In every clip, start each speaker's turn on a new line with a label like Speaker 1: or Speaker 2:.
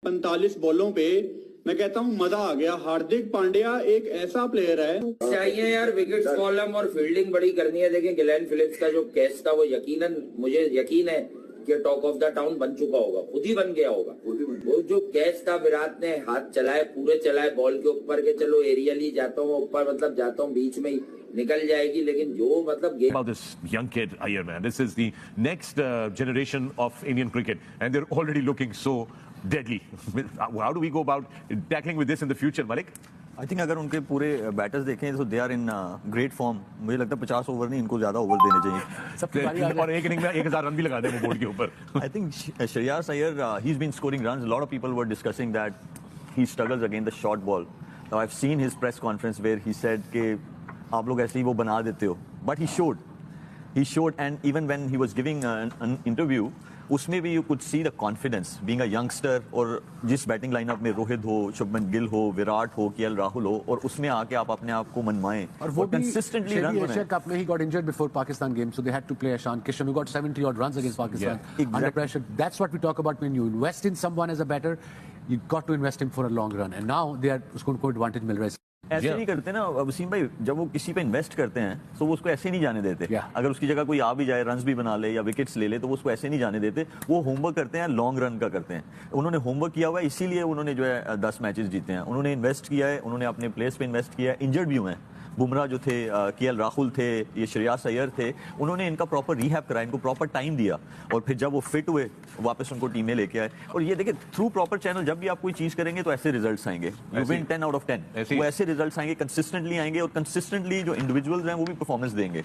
Speaker 1: 45 बॉलों पे मैं कहता हूँ मजा आ गया। हार्दिक पांड्या एक ऐसा प्लेयर है,
Speaker 2: चाहिए यार विकेट कॉलम और फील्डिंग बड़ी करनी है। देखें गिलेन फिलिप्स का जो कैच था वो यकीनन मुझे यकीन है कि टॉक ऑफ द टाउन बन चुका होगा, खुद ही बन गया होगा। वो जो कैच था विराट ने हाथ चलाए, पूरे चलाए बॉल के ऊपर के, चलो एरियल ही जाता हूँ ऊपर, मतलब जाता हूँ बीच में ही निकल जाएगी, लेकिन जो मतलब
Speaker 3: about this young kid Iyer, man, this is the next generation of Indian cricket and they're already looking so deadly. How do we go about tackling with this in the future, Malik?
Speaker 4: I think अगर उनके पूरे batters देखें तो they are in great form. मुझे लगता है 50 over नहीं, इनको ज्यादा ओवर देने चाहिए।
Speaker 3: और एक इनिंग में 1000 रन भी लगा दें वो बोर्ड के ऊपर।
Speaker 4: I think Shreyas Iyer he is been scoring runs. Lot of people were discussing that he struggles against the short ball. Now I have seen his press conference where he said कि आप लोग ऐसे ही वो बना देते हो, but he showed and even when he was giving an interview उसमें भी you could see the confidence being a youngster. और जिस बैटिंग लाइनअप में रोहित हो, शुभमन गिल हो, विराट हो, केएल राहुल हो, और उसमें आके आप अपने आप को मनवाएं
Speaker 5: और वो
Speaker 4: कंसिस्टेंटली रन बनाएं।
Speaker 5: एशिया कप में he got injured before Pakistan game, so they had to play Ishan Kishan who got 70 odd runs against Pakistan under pressure. That's what we talk about when you invest in someone as a batter, you got to invest him for a long run, and now they are उसको advantage मिल रहा है।
Speaker 4: ऐसे नहीं करते ना वसीम भाई, जब वो किसी पे इन्वेस्ट करते हैं तो वो उसको ऐसे नहीं जाने देते। अगर उसकी जगह कोई आ भी जाए, रन्स भी बना ले या विकेट्स ले ले, तो वो उसको ऐसे नहीं जाने देते। वो होमवर्क करते हैं, लॉन्ग रन का करते हैं। उन्होंने होमवर्क किया हुआ है, इसीलिए उन्होंने जो है 10 मैचेस जीते हैं। उन्होंने इन्वेस्ट किया है, उन्होंने अपने प्लेयर्स पे इन्वेस्ट किया है। इंजर्ड भी हुए हैं, बुमराह जो थे, केएल राहुल थे, ये श्रेयस अय्यर थे, उन्होंने इनका प्रॉपर रिहैब कराया, इनको प्रॉपर टाइम दिया, और फिर जब वो फिट हुए वापस उनको टीम में लेके आए। और ये देखिए थ्रू प्रॉपर चैनल जब भी आप कोई चीज करेंगे तो ऐसे रिजल्ट्स आएंगे। यू विन 10 आउट ऑफ 10, वो ऐसे रिजल्ट्स आएंगे, कंसिस्टेंटली आएंगे, और कंसिस्टेंटली जो इंडिविजुअल्स हैं वो भी परफॉर्मेंस देंगे।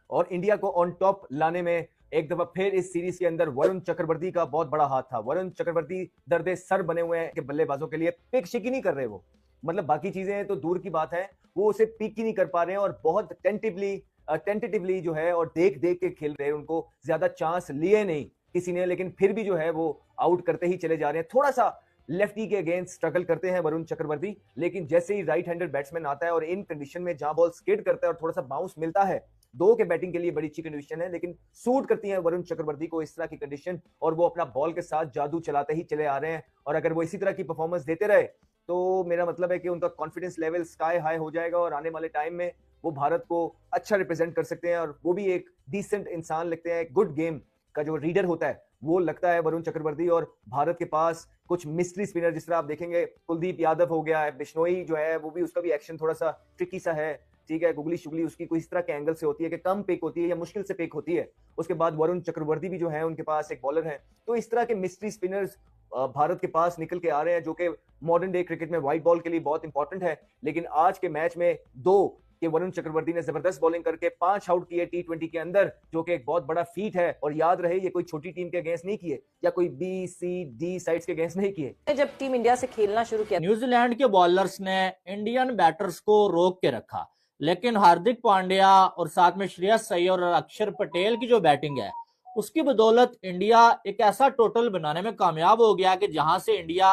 Speaker 6: और इंडिया को ऑन टॉप लाने में एक दफा फिर इस सीरीज के अंदर वरुण चक्रवर्ती का बहुत बड़ा हाथ था। वरुण चक्रवर्ती दर्दे सर बने हुए हैं कि बल्लेबाजों के लिए पिक शिक ही नहीं कर रहे वो, मतलब बाकी चीजें तो दूर की बात है, वो उसे पिक ही नहीं कर पा रहे हैं, और बहुत टेंटेटिवली जो है और देख के खेल रहे हैं। उनको ज्यादा चांस लिए नहीं किसी ने, लेकिन फिर भी जो है वो आउट करते ही चले जा रहे हैं। थोड़ा सा लेफ्टी के अगेंस्ट स्ट्रगल करते हैं वरुण चक्रवर्ती, लेकिन जैसे ही राइट हैंडेड बैट्समैन आता है और इन कंडीशन में जहां बॉल स्किड करता है और थोड़ा सा बाउंस मिलता है, दो के बैटिंग के लिए बड़ी अच्छी कंडीशन है, लेकिन सूट करती है वरुण चक्रवर्ती को इस तरह की कंडीशन, और वो अपना बॉल के साथ जादू चलाते ही चले आ रहे हैं। और अगर वो इसी तरह की परफॉर्मेंस देते रहे तो मेरा मतलब है कि उनका कॉन्फिडेंस लेवल स्काई हाई हो जाएगा, और आने वाले टाइम में वो भारत को अच्छा रिप्रेजेंट कर सकते हैं। और वो भी एक डिसेंट इंसान लगते हैं, गुड गेम का जो रीडर होता है वो लगता है वरुण चक्रवर्ती। और भारत के पास कुछ मिस्ट्री स्पिनर, जिस तरह आप देखेंगे कुलदीप यादव हो गया है, बिश्नोई जो है वो भी, उसका भी एक्शन थोड़ा सा ट्रिकी सा है, ठीक है, गुगली शुगली उसकी कोई इस तरह के एंगल से होती है कि कम पिक होती है या मुश्किल से पिक होती है। उसके बाद वरुण चक्रवर्ती भी जो है उनके पास एक बॉलर है। तो इस तरह के मिस्ट्री स्पिनर्स भारत के पास निकल के आ रहे हैं, जो कि मॉडर्न डे क्रिकेट में व्हाइट बॉल के लिए बहुत इंपॉर्टेंट है। लेकिन आज के मैच में 2 कि वरुण चक्रवर्ती ने जबरदस्त बॉलिंग करके 5 आउट किए T20 के अंदर, जो कि एक बहुत बड़ा फीट है। और याद रहे ये कोई छोटी टीम के अगेंस्ट नहीं किए, या कोई B-C-D साइड्स के अगेंस्ट नहीं किए।
Speaker 7: जब टीम इंडिया से खेलना शुरू किया,
Speaker 8: न्यूजीलैंड के बॉलर्स ने इंडियन बैटर्स को रोक के रखा, लेकिन हार्दिक पांड्या और साथ में श्रेयस अय्यर और अक्षर पटेल की जो बैटिंग है उसकी बदौलत इंडिया एक ऐसा टोटल बनाने में कामयाब हो गया कि जहां से इंडिया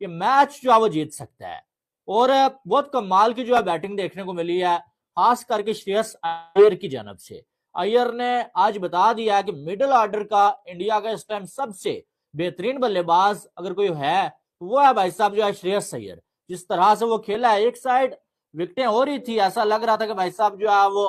Speaker 8: ये मैच जो है वो जीत सकता है। और बहुत कमाल की जो है बैटिंग देखने को मिली है, खास करके श्रेयस अय्यर की जानब से। अय्यर ने आज बता दिया कि मिडिल ऑर्डर का इंडिया का इस टाइम सबसे बेहतरीन बल्लेबाज अगर कोई है तो वो है भाई साहब जो है श्रेयस अय्यर। जिस तरह से वो खेला है, एक साइड विकेटें हो रही थी, ऐसा लग रहा था कि भाई साहब जो है वो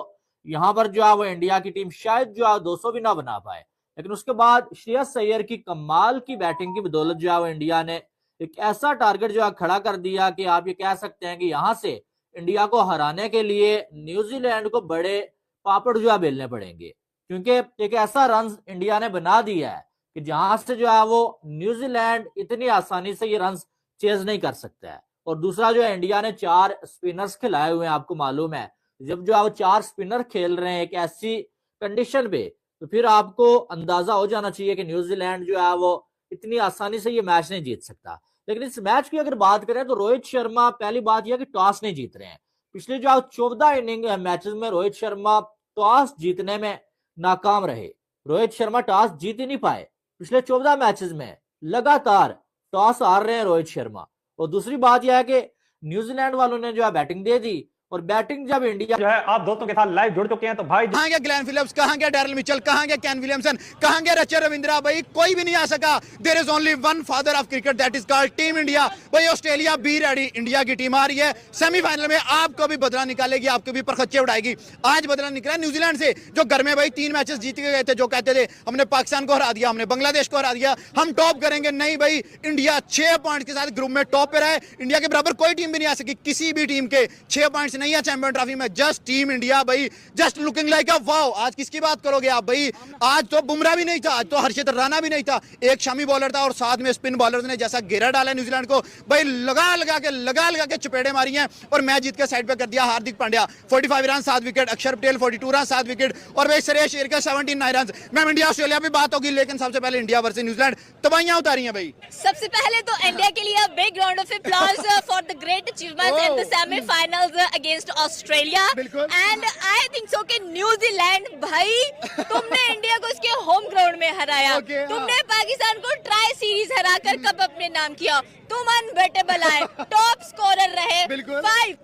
Speaker 8: यहाँ पर जो है वो इंडिया की टीम शायद जो है 200 भी ना बना पाए, लेकिन उसके बाद श्रेयस अय्यर की कमाल की बैटिंग की बदौलत जो है वो इंडिया ने एक ऐसा टारगेट जो है खड़ा कर दिया कि आप ये कह सकते हैं कि यहाँ से इंडिया को हराने के लिए न्यूजीलैंड को बड़े पापड़ जो है बेलने पड़ेंगे, क्योंकि एक ऐसा रन इंडिया ने बना दिया है कि जहां से जो है वो न्यूजीलैंड इतनी आसानी से ये रन चेज नहीं कर सकता है। और दूसरा जो है इंडिया ने 4 स्पिनर्स खिलाए हुए हैं, आपको मालूम है जब जो है वो 4 स्पिनर खेल रहे हैं एक ऐसी कंडीशन पे, तो फिर आपको अंदाजा हो जाना चाहिए कि न्यूजीलैंड जो है वो इतनी आसानी से ये मैच नहीं जीत सकता। लेकिन इस मैच की अगर बात करें तो रोहित शर्मा, पहली बात यह कि टॉस नहीं जीत रहे हैं। पिछले जो 14 इनिंग मैचेस में रोहित शर्मा टॉस जीतने में नाकाम रहे। रोहित शर्मा टॉस जीत ही नहीं पाए पिछले 14 मैचेस में, लगातार टॉस हार रहे हैं रोहित शर्मा। और दूसरी बात यह है कि न्यूजीलैंड वालों ने जो है बैटिंग दे दी और बैटिंग जब इंडिया
Speaker 6: जो है आप दोस्तों के साथ लाइव जुड़ चुके हैं तो भाई
Speaker 9: कहां गया ग्लेन फिलिप्स, कहां गया डैरल मिचेल, कहां गया केन विलियमसन, कहां गया रचिन रविंद्रा, भाई कोई भी नहीं आ सका। There is only one father of cricket, that is called team India. भाई ऑस्ट्रेलिया बी रेडी, इंडिया की टीम आ रही है सेमीफाइनल में, आपको भी बदला निकालेगी, आपके भी परखच्चे उड़ाएगी। आज बदला निकला न्यूजीलैंड से, जो घर में भाई 3 मैचेस जीत के गए थे, जो कहते थे हमने पाकिस्तान को हरा दिया, हमने बांग्लादेश को हरा दिया, हम टॉप करेंगे। नहीं भाई, इंडिया 6 पॉइंट के साथ ग्रुप में टॉप पे रहे। इंडिया के बराबर कोई टीम भी नहीं आ सकी, किसी भी टीम के 6 पॉइंट्स नहीं है चैंपियन ट्रॉफी में। जस्ट टीम इंडिया भाई, just looking like a wow. आज किसकी बात करोगे आप भाई? आज तो बुमराह भी नहीं था, आज तो हर्षित राणा भी नहीं था, एक शामी बॉलर था और साथ में स्पिन बॉलर ने जैसा घेरा डाला न्यूजीलैंड को, भाई लगा लगा के चपेड़े मारी हैं और मैच जीत के साइड पे कर दिया हार्दिक पांड्या। 45 रन 7 विकेट, अक्षर पटेल 42 रन 7 विकेट और भाई सुरेश शेर का 79 रन। मैम इंडिया ऑस्ट्रेलिया भी बात होगी, लेकिन सबसे पहले इंडिया वर्सेस न्यूजीलैंड तबाहियां उतारी हैं भाई।
Speaker 10: सबसे पहले तो इंडिया के लिए big round of applause for the great achievements in the semifinals against Australia and I think so कि न्यूजीलैंड भाई तुमने इंडिया को उसके होम ग्राउंड में हराया, तुमने पाकिस्तान को ट्राई सीरीज हराकर कप अपने नाम किया, तुम अनबेटेबल आए, टॉप स्कोरर रहे,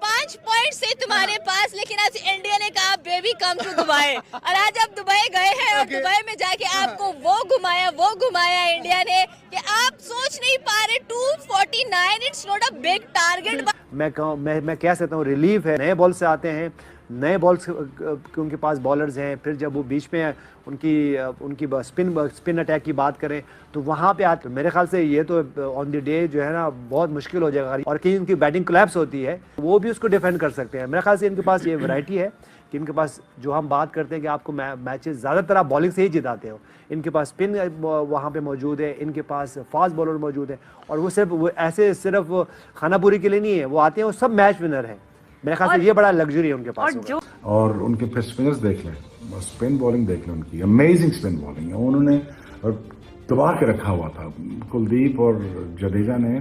Speaker 10: 5 पॉइंट से तुम्हारे पास। लेकिन आज इंडिया ने कहा बेबी कम टू दुबई, और आज आप दुबई गए हैं और दुबई में जाके आपको वो घुमाया इंडिया ने कि आप सोच नहीं पा रहे। 249 it's not a big target.
Speaker 6: मैं कह सकता हूँ रिलीफ है। नए बॉल से आते हैं, नए बॉल्स उनके पास बॉलर्स हैं, फिर जब वो बीच में उनकी स्पिन अटैक की बात करें तो वहाँ पे आते, मेरे ख्याल से ये तो ऑन द डे जो है ना बहुत मुश्किल हो जाएगा। और कहीं उनकी बैटिंग कोलैप्स होती है, वो भी उसको डिफेंड कर सकते हैं। मेरे ख्याल से इनके पास ये वैरायटी है कि इनके पास जो हम बात करते हैं कि आपको मैचेस ज़्यादातर आप बॉलिंग से ही जिताते हो, इनके पास स्पिन वहाँ पे मौजूद है, इनके पास फास्ट बॉलर मौजूद है, और वो ऐसे सिर्फ खानापुरी के लिए नहीं है, वो आते हैं वो सब मैच विनर हैं। मेरे ख्याल से ये बड़ा लग्जरी है उनके पास।
Speaker 11: और उनके फिर स्पिनर्स देख लें, स्पिन बॉलिंग देख लें, उनकी अमेजिंग स्पिन बॉलिंग है। उन्होंने दबा के रखा हुआ था, कुलदीप और जडेजा ने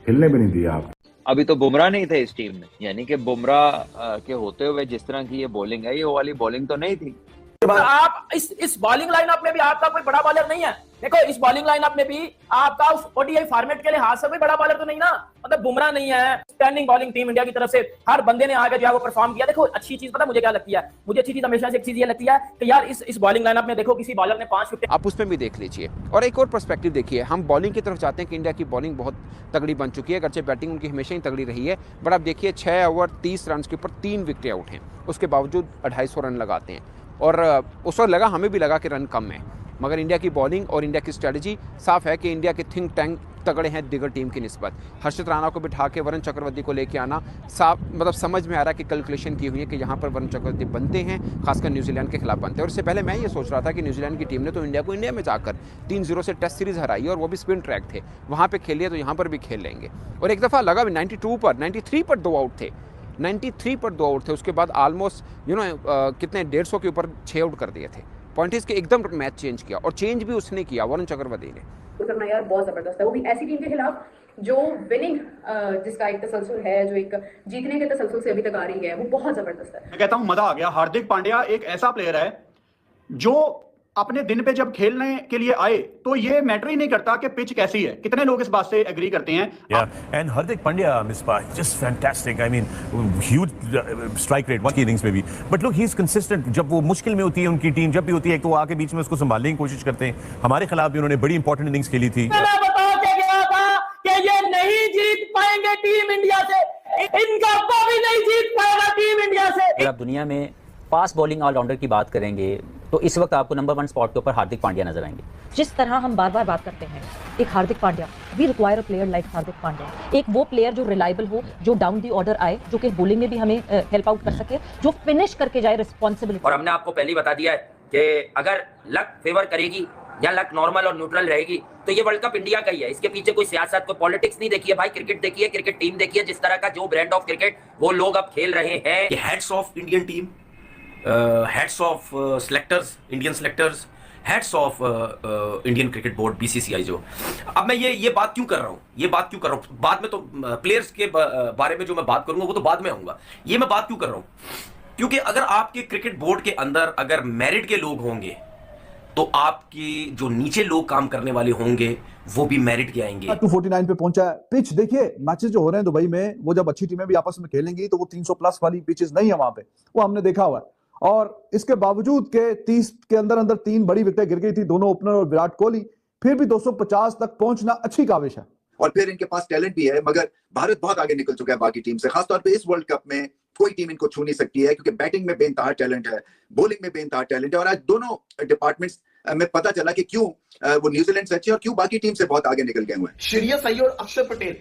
Speaker 11: हिलने भी नहीं दिया। आप
Speaker 12: अभी तो बुमराह नहीं थे इस टीम में, यानी कि बुमराह के होते हुए जिस तरह की ये बॉलिंग है, ये वो वाली बॉलिंग तो नहीं थी।
Speaker 13: आप इस बॉलिंग लाइनअप में भी आपका कोई बड़ा बॉलर नहीं है। देखो इस बॉलिंग लाइनअप में भी आपका उस ओडीआई फॉर्मेट के लिहाज से कोई बड़ा बॉलर तो नहीं ना, मतलब बुमराह नहीं है। स्टैंडिंग बॉलिंग टीम इंडिया की तरफ से हर बंदे ने आगे जो है वो परफॉर्म किया। देखो अच्छी चीज पता मुझे क्या लगती है, मुझे अच्छी चीज हमेशा से एक चीज ये लगती है कि यार इस बॉलिंग लाइनअप में देखो किसी बॉलर ने 5 विकेट,
Speaker 14: आप उसमें भी देख लीजिए। और एक और पर्सपेक्टिव देखिए, हम बॉलिंग की तरफ चाहते हैं कि इंडिया की बॉलिंग बहुत तगड़ी बन चुकी है, अगरचे बैटिंग उनकी हमेशा ही तगड़ी रही है, बट आप देखिए 6 ओवर 30 रन के ऊपर 3 विकेट आउट हैं, उसके बावजूद 250 रन लगाते हैं। और उस वक्त लगा, हमें भी लगा कि रन कम है, मगर इंडिया की बॉलिंग और इंडिया की स्ट्रेटजी साफ है कि इंडिया के थिंक टैंक तगड़े हैं दिगर टीम की निस्बत। हर्षित राणा को बिठा के वरुण चक्रवर्ती को लेके आना साफ, मतलब समझ में आ रहा है कि कैलकुलेशन की हुई है कि यहाँ पर वरुण चक्रवर्ती बनते हैं, खासकर न्यूजीलैंड के खिलाफ बनते हैं। और इससे पहले मैं ये सोच रहा था कि न्यूजीलैंड की टीम ने तो इंडिया को इंडिया में जाकर 3-0 से टेस्ट सीरीज हराई और वो भी स्पिन ट्रैक थे, वहाँ पर खेलिए तो यहाँ पर भी खेल लेंगे। और एक दफ़ा लगा भी 93 पर 2 आउट थे, 93 पर 2 आउट थे, उसके बाद ऑलमोस्ट कितने 150 के ऊपर 6 आउट कर दिए थे। पॉइंट इसके एकदम मैच चेंज किया, और चेंज भी उसने किया, वरुण चक्रवर्ती ने।
Speaker 7: करना यार बहुत जबरदस्त है, वो भी ऐसी टीम के खिलाफ जो विनिंग जिसका एक तसलसल है, जो एक जीतने के तसलसल से अभी तक आ रही है, वो बहुत जबरदस्त है।
Speaker 1: मैं कहता हूं मजा आ गया। हार्दिक पांड्या एक ऐसा प्लेयर है जो अपने दिन पे जब खेलने के लिए आए तो ये मैटर ही नहीं करता कि पिच कैसी है। कितने लोग इस बात से एग्री करते हैं?
Speaker 3: And Hardik Pandya Misbah just fantastic, I mean huge strike rate 1 innings में भी, but look he is consistent. जब वो मुश्किल में होती है उनकी टीम, जब भी होती है तो वो आके बीच में उसको संभालने की कोशिश करते हैं। हमारे खिलाफ भी उन्होंने बड़ी इंपॉर्टेंट इनिंग्स खेली थी।
Speaker 13: मैं बता के गया था कि ये नहीं जीत पाएंगे टीम इंडिया से, इनका भी नहीं जीत पाएगा टीम इंडिया से।
Speaker 15: अगर आप दुनिया में फास्ट बॉलिंग ऑलराउंडर की बात करेंगे तो इस वक्त आपको नंबर 1 स्पॉट के ऊपर हार्दिक पांड्या नजर आएंगे।
Speaker 7: जिस तरह हम बार बार बात करते हैं एक Hardik Pandya, we require a player like Hardik Pandya, एक वो प्लेयर जो रिलायबल हो, जो डाउन दी ऑर्डर आए, जो कि बॉलिंग में भी हमें हेल्प आउट कर सके, जो फिनिश करके जाए रिस्पॉन्सिबिलिटी।
Speaker 2: और हमने आपको पहले ही बता दिया है कि अगर लक फेवर करेगी या लक नॉर्मल और न्यूट्रल रहेगी तो ये वर्ल्ड कप इंडिया का ही है। इसके पीछे कोई सियासत, कोई पॉलिटिक्स नहीं देखी है भाई। क्रिकेट देखिए, क्रिकेट टीम देखिए, जिस तरह का जो ब्रांड ऑफ क्रिकेट वो लोग अब खेल रहे हैं।
Speaker 16: Heads of Indian team, heads of selectors, Indian selectors, heads of Indian cricket board BCCI. जो अब मैं ये बात क्यों कर रहा हूँ, ये बात क्यों कर रहा हूँ, बाद में तो प्लेयर्स के बारे में जो मैं बात करूंगा वो तो बाद में आऊंगा। ये मैं बात क्यों कर रहा हूँ, क्योंकि अगर आपके क्रिकेट बोर्ड के अंदर अगर मेरिट के लोग होंगे तो आपके जो नीचे लोग काम करने वाले होंगे वो भी मेरिट के आएंगे।
Speaker 17: 249 पे पहुंचा है। पिच देखिए, मैचेस जो हो रहे हैं दुबई में, वो जब अच्छी टीमें भी आपस में खेलेंगी तो वो 300 प्लस वाली पिचेस नहीं है वहां पे, वो हमने देखा हुआ है। और इसके बावजूद के 30 के अंदर अंदर 3 बड़ी विकेटें गिर गई थी, दोनों ओपनर और विराट कोहली, फिर भी 250 तक पहुंचना अच्छी काविश है।
Speaker 18: और फिर इनके पास टैलेंट भी है, मगर भारत बहुत आगे निकल चुका है बाकी टीम से। खासतौर पे इस वर्ल्ड कप में कोई टीम इनको छू नहीं सकती है, क्योंकि बैटिंग में बेनतहा टैलेंट है, बॉलिंग में बेनतहा टैलेंट है। और आज दोनों डिपार्टमेंट्स में पता चला कि क्यों वो न्यूजीलैंड से अच्छे और क्यों बाकी टीम से बहुत आगे निकल गए हुए हैं।
Speaker 9: श्रेयस अय्यर और अक्षर पटेल